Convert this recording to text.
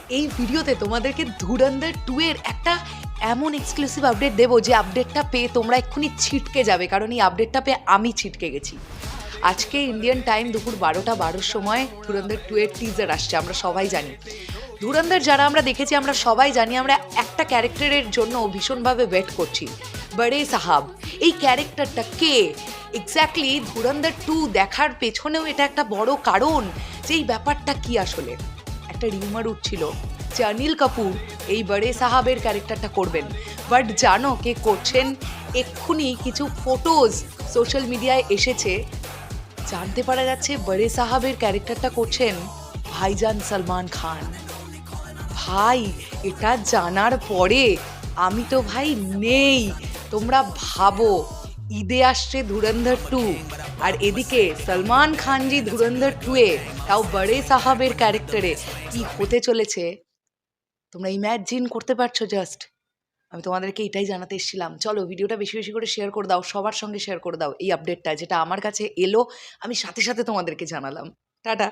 এই ভিডিওতে তোমাদেরকে ধুরন্ধর 2 এর একটা এমন এক্সক্লুসিভ আপডেট দেবো যে আপডেটটা পেয়ে তোমরা এক্ষুনি ছিটকে যাবে, কারণ এই আপডেটটা পেয়ে আমি ছিটকে গেছি। আজকে ইন্ডিয়ান টাইম দুপুর 12টা 12 সময় ধুরন্ধর 2 এর টিজার আসছে। আমরা সবাই জানি ধুরন্ধর যারা আমরা দেখেছি, আমরা সবাই জানি আমরা একটা ক্যারেক্টারের জন্য ভীষণভাবে ওয়েট করছি, বড়ে সাহাব। এই ক্যারেক্টারটা কে এক্স্যাক্টলি? ধুরন্ধর 2 দেখার পেছনেও এটা একটা বড় কারণ যে এই ব্যাপারটা কি আসলে। একটা রিউমার উঠছিল যে অনিল কাপুর এই বড়ে সাহাবের ক্যারেক্টারটা করবেন, বাট জানো কে করছেন? এক্ষুনি কিছু ফটোজ সোশ্যাল মিডিয়ায় এসেছে, জানতে পারা যাচ্ছে বড়ে সাহাবের ক্যারেক্টারটা করছেন ভাইজান সলমান খান। ভাই, এটা জানার পরে আমি তো ভাই নেই। তোমরা ভাবো, ঈদে আসছে ধুরন্ধর 2, আর এদিকে সলমান খানজি ধুরন্ধর 2 এ, তাও বড়ে সাহাবের ক্যারেক্টারে কি হতে চলেছে তোমরা ইম্যাজিন করতে পারছো? জাস্ট আমি তোমাদেরকে এটাই জানাতে এসেছিলাম। চলো ভিডিওটা বেশি বেশি করে শেয়ার করে দাও, সবার সঙ্গে শেয়ার করে দাও এই আপডেটটা, যেটা আমার কাছে এলো, আমি সাথে সাথে তোমাদেরকে জানালাম। টাটা।